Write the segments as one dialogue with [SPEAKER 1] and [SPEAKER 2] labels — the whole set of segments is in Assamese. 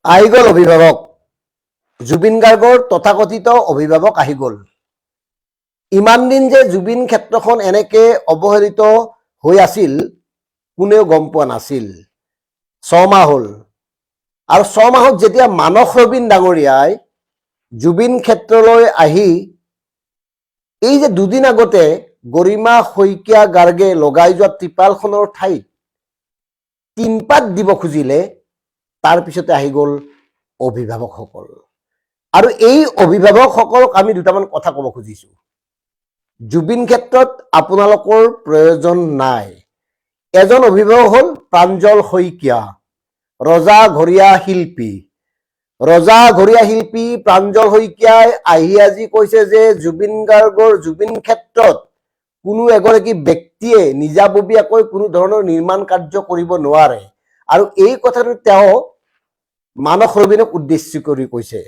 [SPEAKER 1] আহি গ'ল অভিভাৱক। জুবিন গাৰ্গৰ তথাকথিত অভিভাৱক আহি গ'ল। ইমান দিন যে জুবিন ক্ষেত্ৰখন এনেকে অৱহেলিত হৈ আছিল কোনেও গম পোৱা নাছিল। 6 মাহ হ'ল আৰু 6 মাহত যেতিয়া মানস ৰবীন ডাঙৰীয়াই জুবিন ক্ষেত্ৰলৈ আহি এই যে দুদিন আগতে গৰিমা শইকীয়া গাৰ্গে লগাই যোৱা ত্ৰিপালখনৰ ঠাইত টিনপাত দিব খুজিলে, তাৰ পিছতে আহি গ'ল অভিভাৱকসকল। আৰু এই অভিভাৱকসকলক আমি দুটামান কথা ক'ব খুজিছো। জুবিন ক্ষেত্ৰত আপোনালোকৰ প্ৰয়োজন নাই। এজন অভিভাৱক হ'ল প্ৰাঞ্জল শইকীয়া, ৰজাঘৰীয়া শিল্পী। ৰজাঘৰীয়া শিল্পী প্ৰাঞ্জল শইকীয়াই আহি আজি কৈছে যে জুবিন গাৰ্গৰ জুবিন ক্ষেত্ৰত কোনো এগৰাকী ব্যক্তিয়ে নিজাববীয়াকৈ কোনো ধৰণৰ নিৰ্মাণ কাৰ্য কৰিব নোৱাৰে। আৰু এই কথাটো তেওঁ মানস ৰবীনক উদ্দেশ্য কৰি কৈছে।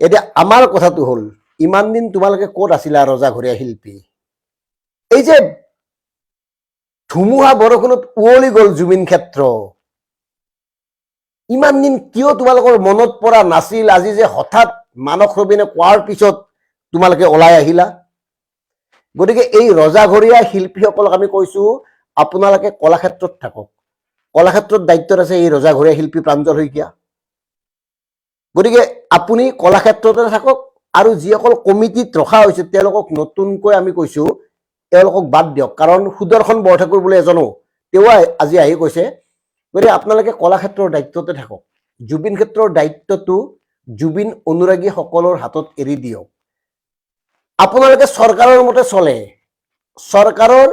[SPEAKER 1] এতিয়া আমাৰ কথাটো হ'ল, ইমান দিন তোমালোকে ক'ত আছিলা ৰজাঘৰীয়া শিল্পী? এই যে ধুমুহা বৰষুণত উৱলি গ'ল জুবিন ক্ষেত্ৰ, ইমান দিন কিয় তোমালোকৰ মনত পৰা নাছিল? আজি যে হঠাৎ মানস ৰবীনে কোৱাৰ পিছত তোমালোকে ওলাই আহিলা। গতিকে এই ৰজাঘৰীয়া শিল্পীসকলক আমি কৈছো, আপোনালোকে কলাক্ষেত্ৰত থাকক। কলাক্ষেত্ৰত দায়িত্বত আছে এই ৰজাঘৰীয়া শিল্পী প্ৰাঞ্জল শইকীয়া। গতিকে আপুনি কলাক্ষেত্ৰতে থাকক, আৰু যিসকল কমিটিত ৰখা হৈছে তেওঁলোকক নতুনকৈ আমি কৈছো তেওঁলোকক বাদ দিয়ক। কাৰণ সুদৰ্শন বৰঠাকুৰ বুলি এজনো তেওঁ আজি আহি কৈছে, গতিকে আপোনালোকে কলাক্ষেত্ৰৰ দায়িত্বতে থাকক। জুবিন ক্ষেত্ৰৰ দায়িত্বটো জুবিন অনুৰাগীসকলৰ হাতত এৰি দিয়ক। আপোনালোকে চৰকাৰৰ মতে চলে, চৰকাৰৰ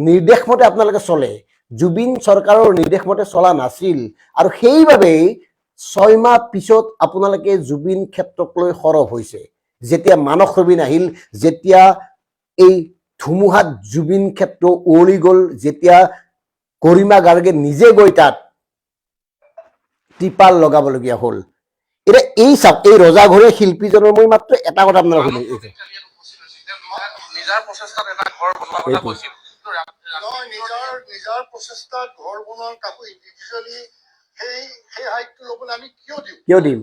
[SPEAKER 1] নিৰ্দেশ মতে আপোনালোকে চলে। জুবিন চৰকাৰৰ নিৰ্দেশ মতে চলা নাছিল, আৰু সেইবাবেই 6 মাহ পিছত আপোনালোকে জুবিন ক্ষেত্ৰক লৈ সৰব হৈছে। যেতিয়া মানস ৰবীন আহিল, যেতিয়া এই ধুমুহাত জুবিন ক্ষেত্ৰ উৱলি গ'ল, যেতিয়া গৰিমা গাৰ্গে নিজে গৈ তাত ত্ৰিপাল লগাবলগীয়া হ'ল। এতিয়া এই চাওক, এই ৰজাঘৰীয়া শিল্পীজনৰ মই মাত্ৰ এটা কথা আপোনালোক শুনিছে,
[SPEAKER 2] নিজৰ প্ৰচেষ্টাত ঘৰ বনোৱাৰ কাকো ইণ্ডিভিজুৱেলি সেই হাইটটো ল'বলৈ আমি কিয় দিম?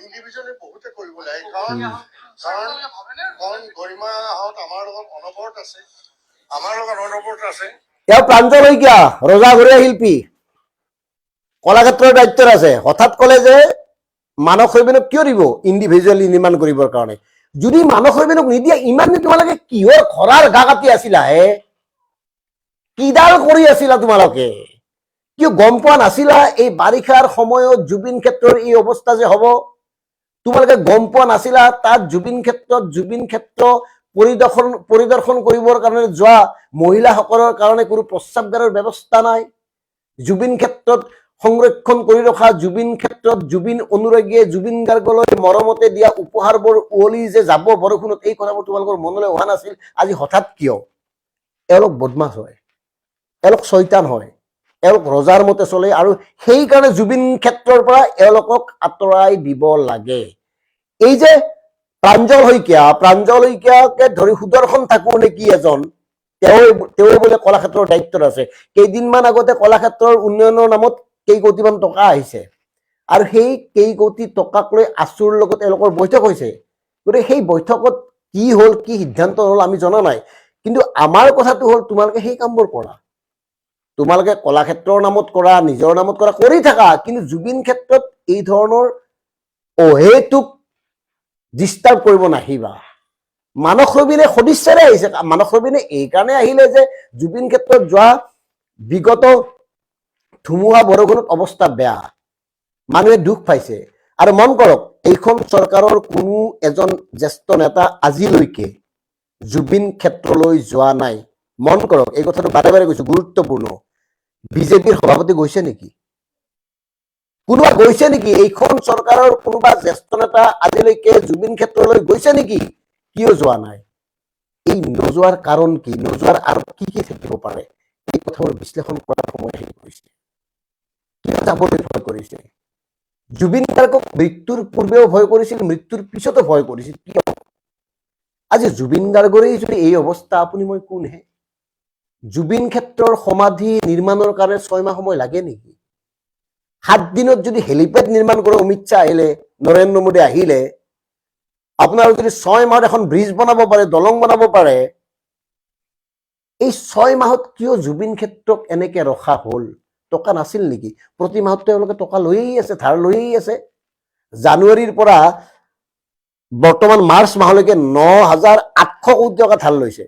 [SPEAKER 2] ইণ্ডিভিজুৱেলি বহুতে কৰিব লাগে, কাৰণ গৰিমাহঁত আমাৰ লগত অনবৰত আছে,
[SPEAKER 1] তেওঁ প্ৰাঞ্জল শইকীয়া ৰজাঘৰীয়া শিল্পী কলাক্ষেত্ৰৰ দায়িত্বত আছে। হঠাৎ ক'লে যে মানস ৰবীনক কিয় দিব ইণ্ডিভিজুৱেলি নিৰ্মাণ কৰিবৰ কাৰণে? যদি মানস ৰবীনক নিদিয়ে, ইমান দিন তোমালোকে কিহৰ খৰাৰ গা কাটি আছিলা হে? কিডাল কৰি আছিলা তোমালোকে? কিয় গম পোৱা নাছিলা এই বাৰিষাৰ সময়ত জুবিন ক্ষেত্ৰৰ এই অৱস্থা যে হ'ব? তোমালোকে গম পোৱা নাছিলা তাত জুবিন ক্ষেত্ৰ পৰিদৰ্শন কৰিবৰ কাৰণে যোৱা মহিলাসকলৰ কাৰণে কোনো প্ৰস্ৰাৱগাৰৰ ব্যৱস্থা নাই। জুবিন ক্ষেত্ৰত সংৰক্ষণ কৰি ৰখা জুবিন ক্ষেত্ৰত জুবিন অনুৰাগীয়ে জুবিন গাৰ্গলৈ মৰমতে দিয়া উপহাৰবোৰ উৱলি যে যাব বৰষুণত, এই কথাবোৰ তোমালোকৰ মনলৈ অহা নাছিল। আজি হঠাৎ কিয়? এওঁলোক বদমাছ হয়, এওঁলোক শয়তান হয়, এওঁলোক ৰজাৰ মতে চলে, আৰু সেইকাৰণে জুবিন ক্ষেত্ৰৰ পৰা এওঁলোকক আঁতৰাই দিব লাগে। এই যে প্ৰাঞ্জল শইকীয়াকে ধৰি সুদৰ্শন ঠাকুৰ নেকি এজন, তেওঁ বোলে কলাক্ষেত্ৰৰ দায়িত্বত আছে। কেইদিনমান আগতে কলাক্ষেত্ৰৰ উন্নয়নৰ নামত কেইকোটিমান টকা আহিছে, আৰু সেই কেইকোটি টকাক লৈ আছুৰ লগত এওঁলোকৰ বৈঠক হৈছে। গতিকে সেই বৈঠকত কি হ'ল, কি সিদ্ধান্ত হ'ল আমি জনা নাই। কিন্তু আমাৰ কথাটো হ'ল, তোমালোকে সেই কামবোৰ কৰা। তোমালোকে কলাক্ষেত্ৰৰ নামত কৰা, নিজৰ নামত কৰা, কৰি থাকা, কিন্তু জুবিন ক্ষেত্ৰত এই ধৰণৰ অহেতুক ডিষ্টাৰ্ব কৰিব নাহিবা। মানস ৰবীনে সদিচ্ছাৰে আহিছে। মানস ৰবীনে এইকাৰণে আহিলে যে জুবিন ক্ষেত্ৰত যোৱা বিগত ধুমুহা বৰষুণত অৱস্থা বেয়া, মানুহে দুখ পাইছে। আৰু মন কৰক, এইখন চৰকাৰৰ কোনো এজন জ্যেষ্ঠ নেতা আজিলৈকে জুবিন ক্ষেত্ৰলৈ যোৱা নাই। মন কৰক, এই কথাটো বাৰে বাৰে কৈছো, গুৰুত্বপূৰ্ণ। বিজেপিৰ সভাপতি গৈছে নেকি? কোনোবা গৈছে নেকি? এইখন চৰকাৰৰ কোনোবা জ্যেষ্ঠ নেতা আজিলৈকে জুবিন ক্ষেত্ৰলৈ গৈছে নেকি? কিয় যোৱা নাই? এই নোযোৱাৰ কাৰণ কি? নোযোৱাৰ আৰু কি কি থাকিব পাৰে? এই কথাবোৰ বিশ্লেষণ কৰাৰ সময় আহি পৰিছে। কিয় যাবলৈ ভয় কৰিছে? জুবিন গাৰ্গক মৃত্যুৰ পূৰ্বেও ভয় কৰিছিল, মৃত্যুৰ পিছতো ভয় কৰিছিল। কিয়? আজি জুবিন গাৰ্গৰেই যদি এই অৱস্থা, আপুনি মই কোনহে? জুবিন ক্ষেত্ৰৰ সমাধি নিৰ্মাণৰ কাৰণে 6 মাহ সময় লাগে নেকি? 7 দিনত যদি হেলিপ্যাড নিৰ্মাণ কৰে অমিত শ্বাহ আহিলে, নৰেন্দ্ৰ মোদী আহিলে, আপোনাৰ যদি 6 মাহত এখন ব্ৰিজ বনাব পাৰে, দলং বনাব পাৰে, এই 6 মাহত কিয় জুবিন ক্ষেত্ৰক এনেকে ৰখা হ'ল? টকা নাছিল নেকি? প্ৰতি মাহত তেওঁলোকে টকা লৈয়েই আছে, ধাৰ লৈয়েই আছে। জানুৱাৰীৰ পৰা বৰ্তমান মাৰ্চ মাহলৈকে 9,800 কোটি টকা ধাৰ লৈছে,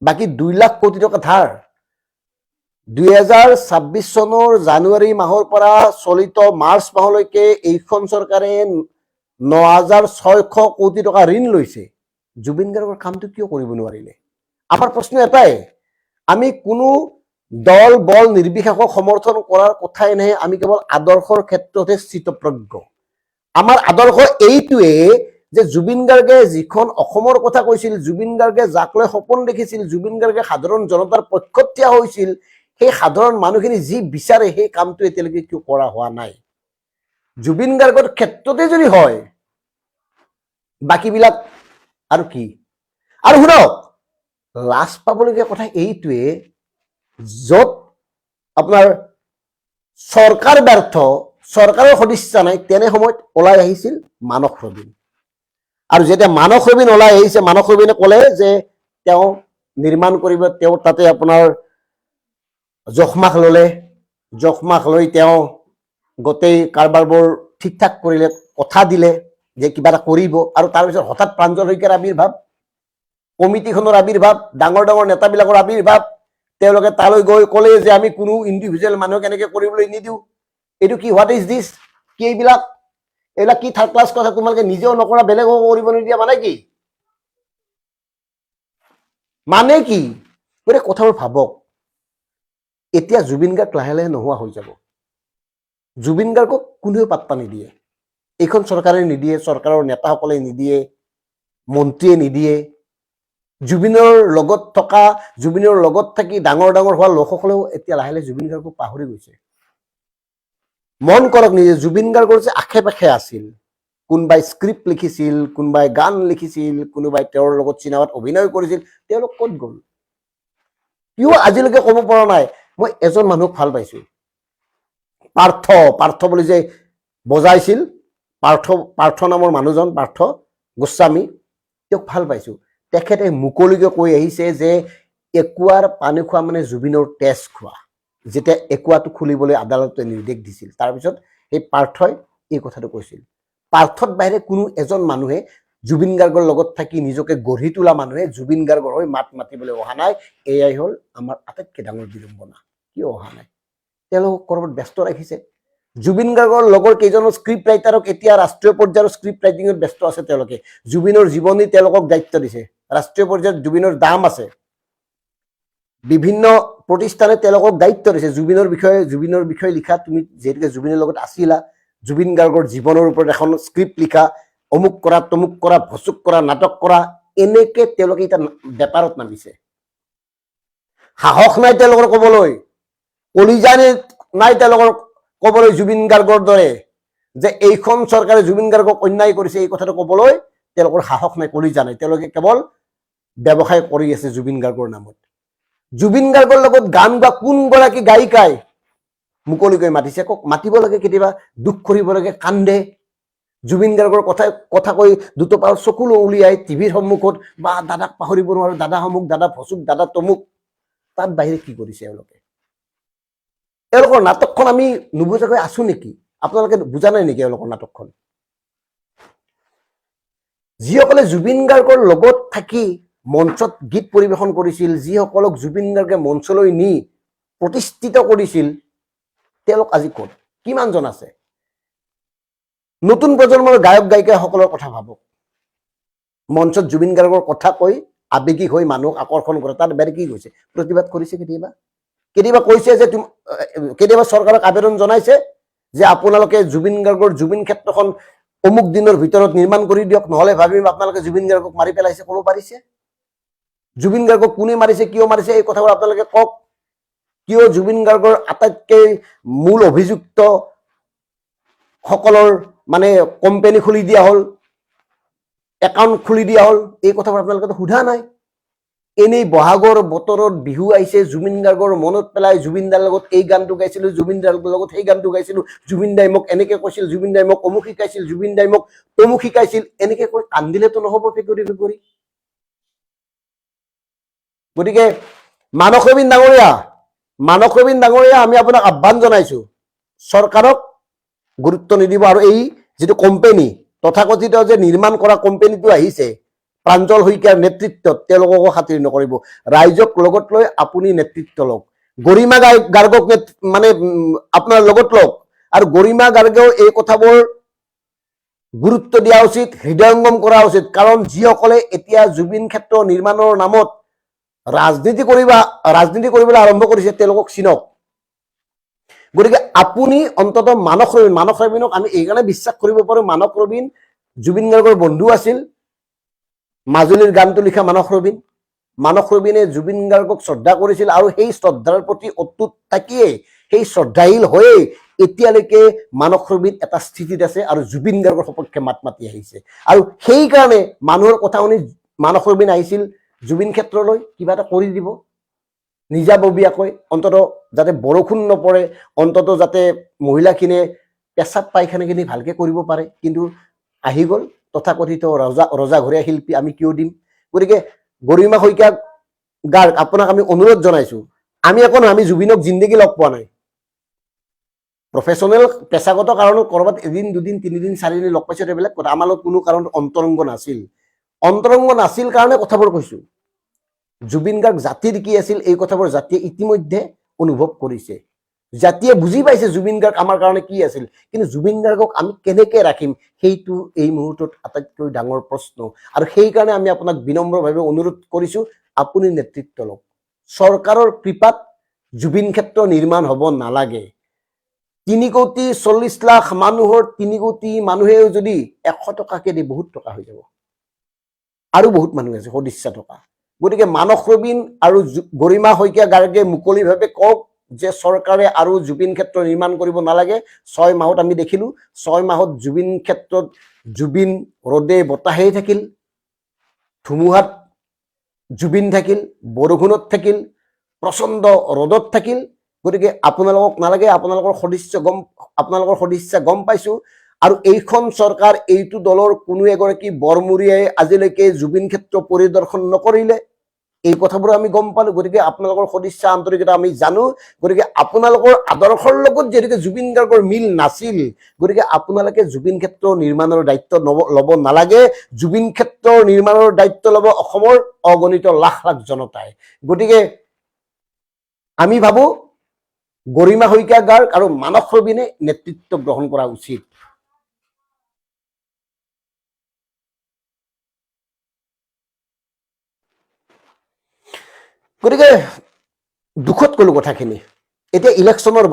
[SPEAKER 1] বাকী 2 লাখ কোটি টকা ধাৰ। 2026 চনৰ জানুৱাৰী মাহৰ পৰা চলিত মাৰ্চ মাহলৈকে এইখন চৰকাৰে 9,600 কোটি টকা ঋণ লৈছে। জুবিন গাৰ্গৰ কামটো কিয় কৰিব নোৱাৰিলে? আমাৰ প্ৰশ্ন এটাই, আমি কোনো দল বল নিৰ্বিশেষক সমৰ্থন কৰাৰ কথাই নাহে, আমি কেৱল আদৰ্শৰ ক্ষেত্ৰতহে স্থিতপ্ৰজ্ঞ। আমাৰ আদৰ্শ এইটোৱে যে জুবিন গাৰ্গে যিখন অসমৰ কথা কৈছিল, জুবিন গাৰ্গে যাক লৈ সপোন দেখিছিল, জুবিন গাৰ্গে সাধাৰণ জনতাৰ পক্ষত থিয় হৈছিল, সেই সাধাৰণ মানুহখিনি যি বিচাৰে সেই কামটো এতিয়ালৈকে কিয় কৰা হোৱা নাই? জুবিন গাৰ্গৰ ক্ষেত্ৰতে যদি হয়, বাকীবিলাক আৰু কি? আৰু শুনক, লাজ পাবলগীয়া কথা এইটোৱে, য'ত আপোনাৰ চৰকাৰ ব্যৰ্থ, চৰকাৰৰ সদিচ্ছা নাই, তেনে সময়ত ওলাই আহিছিল মানস ৰবীন। আৰু যেতিয়া মানস ৰবীন ওলাই আহিছে, মানস ৰবীনে ক'লে যে তেওঁ নিৰ্মাণ কৰিব, তেওঁ তাতে আপোনাৰ জখমাখ ল'লে, জখমাখ লৈ তেওঁ গোটেই কাৰবাৰবোৰ ঠিক ঠাক কৰিলে, কথা দিলে যে কিবা এটা কৰিব, আৰু তাৰপিছত হঠাৎ প্ৰাঞ্জল শইকীয়াৰ আৱিৰ্ভাৱ, কমিটিখনৰ আৱিৰ্ভাৱ, ডাঙৰ ডাঙৰ নেতাবিলাকৰ আৱিৰ্ভাৱ, তেওঁলোকে তালৈ গৈ ক'লে যে আমি কোনো ইণ্ডিভিজুৱেল মানুহক এনেকে কৰিবলৈ নিদিওঁ। এইটো কি, হোৱাট ইজ দিছ? কি এইবিলাক কি থাৰ্ড ক্লাছ কথা? তোমালোকে নিজেও নকৰা, বেলেগকো কৰিব নিদিয়া, মানে কি? মানে কি? গতিকে কথাবোৰ ভাবক। এতিয়া জুবিন গাৰ্গ লাহে লাহে নোহোৱা হৈ যাব। জুবিন গাৰ্গক কোনেও পাত্তা নিদিয়ে, এইখন চৰকাৰে নিদিয়ে, চৰকাৰৰ নেতাসকলে নিদিয়ে, মন্ত্ৰীয়ে নিদিয়ে। জুবিনৰ লগত থকা, জুবিনৰ লগত থাকি ডাঙৰ ডাঙৰ হোৱা লোকসকলেও এতিয়া লাহে লাহে জুবিন গাৰ্গক পাহৰি গৈছে। মন কৰক নিজে, জুবিন গাৰ্গৰ যে আশে পাশে আছিল, কোনোবাই স্ক্ৰিপ্ট লিখিছিল, কোনোবাই গান লিখিছিল, কোনোবাই তেওঁৰ লগত চিনেমাত অভিনয় কৰিছিল, তেওঁলোক ক'ত গ'ল? কিয় আজিলৈকে ক'ব পৰা নাই? মই এজন মানুহক ভাল পাইছো, পাৰ্থ বুলি যে বজাইছিল, পাৰ্থ নামৰ মানুহজন, পাৰ্থ গোস্বামী, তেওঁক ভাল পাইছো। তেখেতে মুকলিকে কৈ আহিছে যে একুৱাৰ পানী খোৱা মানে জুবিনৰ তেজ খোৱা। যেতিয়া একুৱাটো খুলিবলৈ আদালতে নিৰ্দেশ দিছিল, তাৰপিছত সেই পাৰ্থই এই কথাটো কৈছিল। পাৰ্থত বাহিৰে কোনো এজন মানুহে জুবিন গাৰ্গৰ লগত থাকি নিজকে গঢ়ি তোলা মানুহে জুবিন গাৰ্গৰ হৈ মাত মাতিবলৈ অহা নাই। এয়াই হ'ল আমাৰ আটাইতকৈ ডাঙৰ বিড়ম্বনা। কিয় অহা নাই? তেওঁলোকক ক'ৰবাত ব্যস্ত ৰাখিছে। জুবিন গাৰ্গৰ লগৰ কেইজনৰ স্ক্ৰিপ্ট ৰাইটাৰক এতিয়া ৰাষ্ট্ৰীয় পৰ্যায়ৰ স্ক্ৰিপ্ট ৰাইটিঙত ব্যস্ত আছে তেওঁলোকে। জুবিনৰ জীৱনী তেওঁলোকক দায়িত্ব দিছে। ৰাষ্ট্ৰীয় পৰ্যায়ত জুবিনৰ দাম আছে, বিভিন্ন প্ৰতিষ্ঠানে তেওঁলোকক দায়িত্ব দিছে জুবিনৰ বিষয়ে লিখা। তুমি যিহেতুকে জুবিনৰ লগত আছিলা, জুবিন গাৰ্গৰ জীৱনৰ ওপৰত এখন স্ক্ৰিপ্ট লিখা, অমুক কৰা, তমুক কৰা, ভচুক কৰা, নাটক কৰা, এনেকে তেওঁলোকে এতিয়া বেপাৰত নামিছে। সাহস নাই তেওঁলোকৰ ক'বলৈ, কলিজা নাই তেওঁলোকৰ ক'বলৈ জুবিন গাৰ্গৰ দৰে যে এইখন চৰকাৰে জুবিন গাৰ্গক অন্যায় কৰিছে, এই কথাটো ক'বলৈ তেওঁলোকৰ সাহস নাই, কলিজা নাই। তেওঁলোকে কেৱল ব্যৱসায় কৰি আছে জুবিন গাৰ্গৰ নামত। জুবিন গাৰ্গৰ লগত গান গোৱা কোনগৰাকী গায়িকাই মুকলিকৈ মাতিছে? কওক, মাতিব লাগে, কেতিয়াবা দুখ কৰিব লাগে, কান্দে। জুবিন গাৰ্গৰ কথা কৈ দুটোপাল চকুলো উলিয়াই টিভিৰ সন্মুখত, বা দাদাক পাহৰিব নোৱাৰো, দাদা সমুক, দাদা ভচুক, দাদা তমুক। তাত বাহিৰে কি কৰিছে এওঁলোকে? এওঁলোকৰ নাটকখন আমি নুবুজাকৈ আছো নেকি? আপোনালোকে বুজা নাই নেকি এওঁলোকৰ নাটকখন? যিসকলে জুবিন গাৰ্গৰ লগত থাকি মঞ্চত গীত পৰিৱেশন কৰিছিল, যিসকলক জুবিন গাৰ্গে মঞ্চলৈ নি প্ৰতিষ্ঠিত কৰিছিল, তেওঁলোক আজি ক'ত? কিমানজন আছে? নতুন প্ৰজন্মৰ গায়ক গায়িকাসকলৰ কথা ভাবক। মঞ্চত জুবিন গাৰ্গৰ কথা কৈ আৱেগিক হৈ মানুহক আকৰ্ষণ কৰে, তাত বেৰ কি গৈছে? প্ৰতিবাদ কৰিছে কেতিয়াবা? কেতিয়াবা কৈছে যে কেতিয়াবা চৰকাৰক আবেদন জনাইছে যে আপোনালোকে জুবিন গাৰ্গৰ জুবিন ক্ষেত্ৰখন অমুক দিনৰ ভিতৰত নিৰ্মাণ কৰি দিয়ক, নহলে ভাবিম আপোনালোকে জুবিন গাৰ্গক মাৰি পেলাইছে? ক'ব পাৰিছে? জুবিন গাৰ্গক কোনে মাৰিছে, কিয় মাৰিছে, এই কথাবোৰ আপোনালোকে কওক। কিয় জুবিন গাৰ্গৰ আটাইতকৈ মূল অভিযুক্ত সকলৰ মানে কোম্পানী খুলি দিয়া হ'ল, একাউণ্ট খুলি দিয়া হ'ল, এই কথাবোৰ আপোনালোকে সোধা নাই। এনেই বহাগৰ বতৰত বিহু আহিছে, জুবিন গাৰ্গৰ মনত পেলাই জুবিন দাৰ লগত এই গানটো গাইছিলো, জুবিন দাৰ লগত সেই গানটো গাইছিলো, জুবিন দাই মোক এনেকে কৈছিল, জুবিন দাই মোক অমুক শিকাইছিল, জুবিন দাই মোক তমুক শিকাইছিল, এনেকে কৈ কান্দিলেতো নহব ফেকুৰি ফেকুৰি। গতিকে মানস ৰবীন ডাঙৰীয়া আমি আপোনাক আহ্বান জনাইছো, চৰকাৰক গুৰুত্ব নিদিব আৰু এই যিটো কোম্পানী তথাকথিত যে নিৰ্মাণ কৰা কোম্পানীটো আহিছে প্ৰাঞ্জল শইকীয়াৰ নেতৃত্বত, তেওঁলোককো খাতিৰ নকৰিব। ৰাইজক লগত লৈ আপুনি নেতৃত্ব লওক, গৰিমা গাৰ্গক মানে আপোনাৰ লগত লওক, আৰু গৰিমা গাৰ্গেও এই কথাবোৰ গুৰুত্ব দিয়া উচিত, হৃদয়ংগম কৰা উচিত। কাৰণ যিসকলে এতিয়া জুবিন ক্ষেত্ৰ নিৰ্মাণৰ নামত ৰাজনীতি কৰিবলৈ আৰম্ভ কৰিছে তেওঁলোকক চিনক। গতিকে আপুনি অন্ততঃ মানস ৰবীনক আমি এইকাৰণে বিশ্বাস কৰিব পাৰো, মানস ৰবীন জুবিন গাৰ্গৰ বন্ধু আছিল। মাজুলীৰ গানটো লিখা মানস ৰবীনে জুবিন গাৰ্গক শ্ৰদ্ধা কৰিছিল আৰু সেই শ্ৰদ্ধাৰ প্ৰতি অটুট থাকিয়ে, সেই শ্ৰদ্ধাশীল হৈয়ে এতিয়ালৈকে মানস ৰবীন এটা স্থিতিত আছে আৰু জুবিন গাৰ্গৰ সপক্ষে মাত মাতি আহিছে। আৰু সেইকাৰণে মানুহৰ কথা শুনি মানস ৰবীন আহিছিল জুবিন ক্ষেত্ৰলৈ কিবা এটা কৰি দিব নিজাববীয়াকৈ, অন্ততঃ যাতে বৰষুণ নপৰে, অন্ততঃ যাতে মহিলাখিনিয়ে পেচাব পায়খানাখিনি ভালকে কৰিব পাৰে। কিন্তু আহি গ'ল তথাকথিত ৰজাঘৰীয়া শিল্পী, আমি কিয় দিম? গতিকে গৰিমা শইকীয়া গাৰ্গ আপোনাক আমি অনুৰোধ জনাইছো, আমি একো নহয়, আমি জুবিনক জিন্দগী লগ পোৱা নাই, প্ৰফেচনেল পেছাগত কাৰণত ক'ৰবাত এদিন দুদিন তিনিদিন চাৰিদিন লগ পাইছো এইবিলাক কথা, আমাৰ লগত কোনো কাৰণত অন্তৰংগ নাছিল কাৰণে কথাবোৰ কৈছো। জুবিন গাৰ্গ জাতিৰ কি আছিল এই কথাবোৰ জাতিয়ে ইতিমধ্যে অনুভৱ কৰিছে, জাতিয়ে বুজি পাইছে জুবিন গাৰ্গ আমাৰ কাৰণে কি আছিল। কিন্তু জুবিন গাৰ্গক আমি কেনেকে ৰাখিম সেইটো এই মুহূৰ্তত আটাইতকৈ ডাঙৰ প্ৰশ্ন। আৰু সেইকাৰণে আমি আপোনাক বিনম্ৰভাৱে অনুৰোধ কৰিছো, আপুনি নেতৃত্ব লওক। চৰকাৰৰ কৃপাত জুবিন ক্ষেত্ৰ নিৰ্মাণ হ'ব নালাগে। 3,40,00,000 মানুহৰ 3 কোটি মানুহেও যদি 100 টকাকে দি বহুত টকা হৈ যাব, আৰু বহুত মানুহ আছে সদিচ্ছা টকা। গতিকে মানস ৰবীন আৰু গৰিমা শইকীয়া গাৰ্গে মুকলিভাৱে কওক যে চৰকাৰে আৰু জুবিন ক্ষেত্ৰ নিৰ্মাণ কৰিব নালাগে। 6 মাহত আমি দেখিলো, 6 মাহত জুবিন ক্ষেত্ৰত জুবিন ৰদে বতাহেই থাকিল, ধুমুহাত জুবিন থাকিল, বৰষুণত থাকিল, প্ৰচণ্ড ৰদত থাকিল। গতিকে আপোনালোকক নালাগে, আপোনালোকৰ সদিচ্ছা গম পাইছো। আৰু এইখন চৰকাৰ, এইটো দলৰ কোনো এগৰাকী বৰমূৰীয়াই আজিলৈকে জুবিন ক্ষেত্ৰ পৰিদৰ্শন নকৰিলে, এই কথাবোৰ আমি গম পালো। গতিকে আপোনালোকৰ সদিচ্ছা আন্তৰিকতা আমি জানো। গতিকে আপোনালোকৰ আদৰ্শৰ লগত যিহেতুকে জুবিন গাৰ্গৰ মিল নাছিল, গতিকে আপোনালোকে জুবিন ক্ষেত্ৰ নিৰ্মাণৰ দায়িত্ব ল'ব নালাগে। জুবিন ক্ষেত্ৰ নিৰ্মাণৰ দায়িত্ব ল'ব অসমৰ অগণিত লাখ লাখ জনতাই। গতিকে আমি ভাবো গৰিমা শইকীয়া গাৰ্গ আৰু মানস ৰবীনে নেতৃত্ব গ্ৰহণ কৰা উচিত। গতিকে দুখত কলো কথাখিনি। এতিয়া ইলেকশ্যনৰ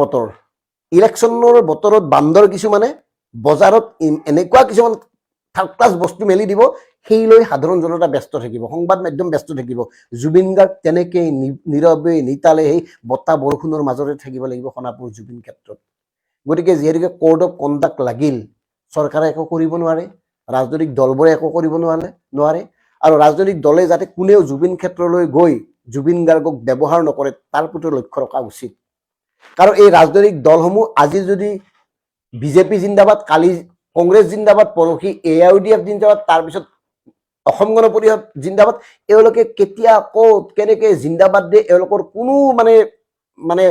[SPEAKER 1] বতৰত বান্দৰ কিছুমানে বজাৰত এনেকুৱা কিছুমান থাৰ্ড ক্লাছ বস্তু মেলি দিব, সেই লৈ সাধাৰণ জনতা ব্যস্ত থাকিব, সংবাদ মাধ্যম ব্যস্ত থাকিব। জুবিন গাৰ্গ তেনেকেই নীৰৱে নিতালে সেই বতাহ বৰষুণৰ মাজতে থাকিব লাগিব সোণাপুৰ জুবিন ক্ষেত্ৰত। গতিকে যিহেতুকে কোড অফ কণ্ডাক্ট লাগিল, চৰকাৰে একো কৰিব নোৱাৰে, ৰাজনৈতিক দলবোৰে একো কৰিব নোৱাৰে। আৰু ৰাজনৈতিক দলে যাতে কোনেও জুবিন ক্ষেত্ৰলৈ গৈ জুবিন গাৰ্গক ব্যৱহাৰ নকৰে তাৰ প্ৰতি লক্ষ্য ৰখা উচিত। কাৰণ এই ৰাজনৈতিক দলসমূহ আজি যদি বিজেপি জিন্দাবাদ, কালি কংগ্ৰেছ জিন্দাবাদ, পৰহি AIUDF জিন্দাবাদ, তাৰপিছত অসম গণ পৰিষদ জিন্দাবাদ, এওঁলোকে কেতিয়া ক'ত কেনেকে জিন্দাবাদ দিয়ে এওঁলোকৰ কোনো মানে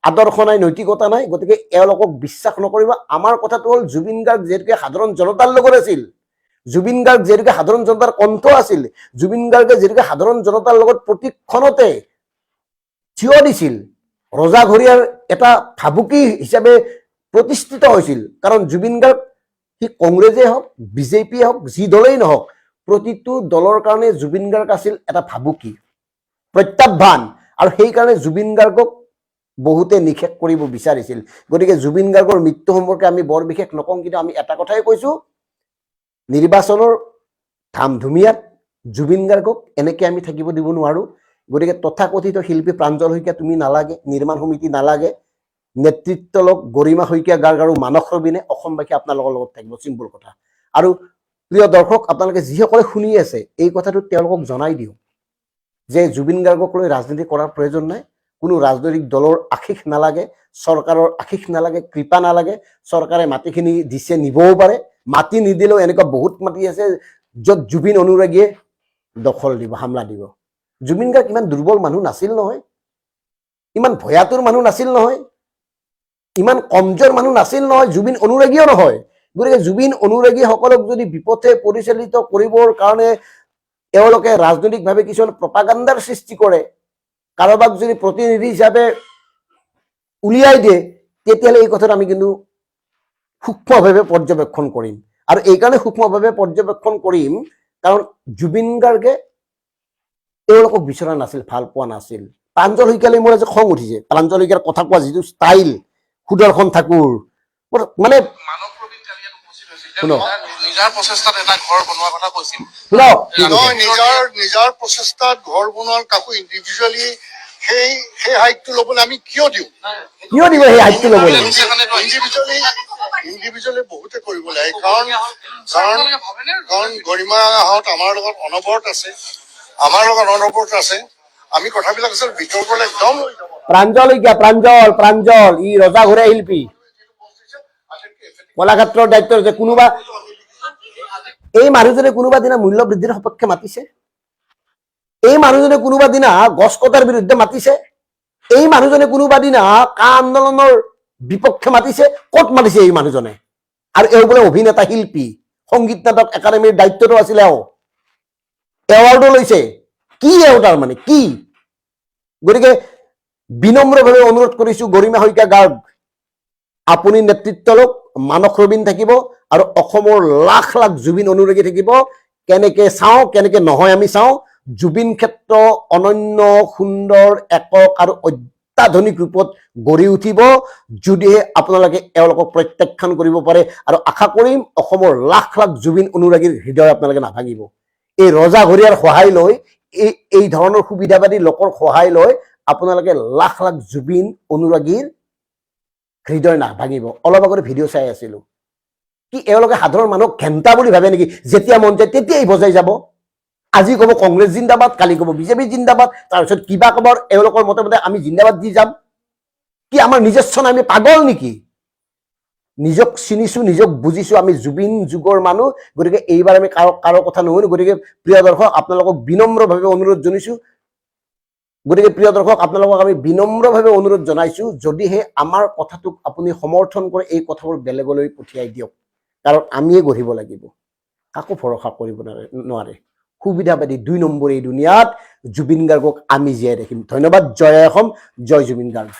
[SPEAKER 1] আদৰ্শ নাই, নৈতিকতা নাই। গতিকে এওঁলোকক বিশ্বাস নকৰিব। আমাৰ কথাটো হ'ল জুবিন গাৰ্গ যিহেতুকে সাধাৰণ জনতাৰ লগত আছিল, জুবিন গাৰ্গ যিহেতুকে সাধাৰণ জনতাৰ কণ্ঠ আছিল, জুবিন গাৰ্গে যিহেতুকে সাধাৰণ জনতাৰ লগত প্ৰতিক্ষণতে থিয় দিছিল, ৰজাঘৰীয়াৰ এটা ভাবুকি হিচাপে প্ৰতিষ্ঠিত হৈছিল। কাৰণ জুবিন গাৰ্গ সি কংগ্ৰেছেই হওক, বিজেপিয়ে হওক, যি দলেই নহওক, প্ৰতিটো দলৰ কাৰণে জুবিন গাৰ্গ আছিল এটা ভাবুকি, প্ৰত্যাহ্বান। আৰু সেইকাৰণে জুবিন গাৰ্গক বহুতে নিষেধ কৰিব বিচাৰিছিল। গতিকে জুবিন গাৰ্গৰ মৃত্যু সম্পৰ্কে আমি বৰ বিশেষ নকওঁ, কিন্তু আমি এটা কথাই কৈছো, নিৰ্বাচনৰ ধামধুমীয়াত জুবিন গাৰ্গক এনেকে আমি থাকিব দিব নোৱাৰো। গতিকে তথাকথিত শিল্পী প্ৰাঞ্জল শইকীয়া তুমি নালাগে, নিৰ্মাণ সমিতি নালাগে, নেতৃত্ব লওক গৰিমা শইকীয়া গাৰ্গ আৰু মানস ৰবীনে, অসমবাসী আপোনালোকৰ লগত থাকিব, চিম্পুল কথা। আৰু প্ৰিয় দৰ্শক, আপোনালোকে যিসকলে শুনি আছে এই কথাটো তেওঁলোকক জনাই দিওঁ, যে জুবিন গাৰ্গক লৈ ৰাজনীতি কৰাৰ প্ৰয়োজন নাই, কোনো ৰাজনৈতিক দলৰ আশীষ নালাগে, চৰকাৰৰ আশীষ নালাগে, কৃপা নালাগে, চৰকাৰে মাটিখিনি দিছে নিবও পাৰে, মাটি নিদিলেও এনেকুৱা বহুত মাটি আছে য'ত জুবিন অনুৰাগীয়ে দখল দিব, হামলা দিব। জুবিন গাৰ্গ ইমান দুৰ্বল মানুহ নাছিল নহয়, ইমান ভয়াতুৰ মানুহ নাছিল নহয়, ইমান কমজোৰ মানুহ নাছিল নহয়, জুবিন অনুৰাগীও নহয়। গতিকে জুবিন অনুৰাগীসকলক যদি বিপথে পৰিচালিত কৰিবৰ কাৰণে এওঁলোকে ৰাজনৈতিকভাৱে কিছুমান প্ৰপাগাণ্ডাৰ সৃষ্টি কৰে, কাৰোবাক যদি প্ৰতিনিধি হিচাপে উলিয়াই দিয়ে, তেতিয়াহ'লে এই কথাটো আমি কিন্তু সূক্ষ্মভাৱে পৰ্যবেক্ষণ কৰিম। আৰু এইকাৰণে সূক্ষ্মভাৱে পৰ্যবেক্ষণ কৰিম কাৰণ জুবিন গাৰ্গে এওঁলোকক বিচৰা নাছিল, ভাল পোৱা নাছিল। প্ৰাঞ্জল শইকীয়ালৈ মোৰ আজি খং উঠিছে, প্ৰাঞ্জল শইকীয়াৰ কথা কোৱা যিটো ষ্টাইল, সুদৰ্শন ঠাকুৰ মানে
[SPEAKER 3] নিজৰ প্ৰচেষ্টাত এটা ঘৰ বনোৱাৰ কথা কৈছিল।
[SPEAKER 2] নিজৰ প্ৰচেষ্টাত ঘৰ বনোৱাৰ কাকো ইণ্ডিভিজুৱেলি সেই হাইটটো ল'বলৈ আমি কিয় দিওঁ?
[SPEAKER 1] কিয় দিব সেই হাইটটো ল'বলৈ?
[SPEAKER 2] ইণ্ডিভিজুৱেলি বহুতে কৰিব লাগে, কাৰণ গৰিমাহঁত আমাৰ লগত অনবৰত আছে, আমি কথাবিলাক আচলতে ভিতৰৰ পৰা একদম লৈ যাব।
[SPEAKER 1] প্ৰাঞ্জল শইকীয়া, প্ৰাঞ্জল ই ৰজা ঘূৰাই শিল্পী, কলাক্ষেত্ৰৰ দায়িত্ব যে কোনোবা এই মানুহজনে কোনোবা দিনা মূল্য বৃদ্ধিৰ সপক্ষে মাতিছে? এই মানুহজনে কোনোবা দিনা গছ কটাৰ বিৰুদ্ধে মাতিছে? এই মানুহজনে কোনোবা দিনা কা আন্দোলনৰ বিপক্ষে মাতিছে? ক'ত মাতিছে এই মানুহজনে? আৰু এওঁ বোলে অভিনেতা শিল্পী, সংগীত নাটক একাডেমীৰ দায়িত্বটো আছিলে, এৱাৰ্ডো লৈছে। কি এওঁ তাৰ মানে কি? গতিকে বিনম্ৰভাৱে অনুৰোধ কৰিছো গৰিমা শইকীয়া গাৰ্গ, আপুনি নেতৃত্ব লওক, মানস ৰবীন থাকিব আৰু অসমৰ লাখ লাখ জুবিন অনুৰাগী থাকিব। কেনেকে চাওঁ কেনেকে নহয় আমি চাওঁ। জুবিন ক্ষেত্ৰ অনন্য সুন্দৰ একক আৰু অত্যাধুনিক ৰূপত গঢ়ি উঠিব যদিহে আপোনালোকে এওঁলোকক প্ৰত্যাখ্যান কৰিব পাৰে। আৰু আশা কৰিম অসমৰ লাখ লাখ জুবিন অনুৰাগীৰ হৃদয় আপোনালোকে নাভাঙিব। এই ৰজা ঘৰীয়াৰ সহায় লৈ, এই ধৰণৰ সুবিধাবাদী লোকৰ সহায় লৈ আপোনালোকে লাখ লাখ জুবিন অনুৰাগীৰ হৃদয় নাভাঙিব। অলপ আগতে ভিডিঅ' চাই আছিলো, কি এওঁলোকে সাধাৰণ মানুহক ঘেণ্টা বুলি ভাবে নেকি? যেতিয়া মন যায় তেতিয়াই বজাই যাব। আজি ক'ব কংগ্ৰেছ জিন্দাবাদ, কালি ক'ব বিজেপি জিন্দাবাদ, তাৰপিছত কিবা ক'ব, এওঁলোকৰ মতে মতে আমি জিন্দাবাদ দি যাম। কি আমাৰ নিজস্ব নাই? আমি পাগল নেকি? নিজক চিনিছো, নিজক বুজিছো, আমি জুবিন যুগৰ মানুহ। গতিকে এইবাৰ আমি কাৰো কথা নুশুনো। গতিকে প্ৰিয় দৰ্শক, আপোনালোকক বিনম্ৰভাৱে অনুৰোধ জনাইছো, আমি বিনম্ৰভাৱে অনুৰোধ জনাইছো, যদিহে আমাৰ কথাটোক আপুনি সমৰ্থন কৰে, এই কথাবোৰ বেলেগলৈ পঠিয়াই দিয়ক। কাৰণ আমিয়ে গঢ়িব লাগিব, কাকো ভৰসা কৰিব নোৱাৰে। সুবিধাবাদী 2 নম্বৰ এই দুনিয়াত জুবিন গাৰ্গক আমি জীয়াই ৰাখিম। ধন্যবাদ। জয় অসম, জয় জুবিন গাৰ্গ।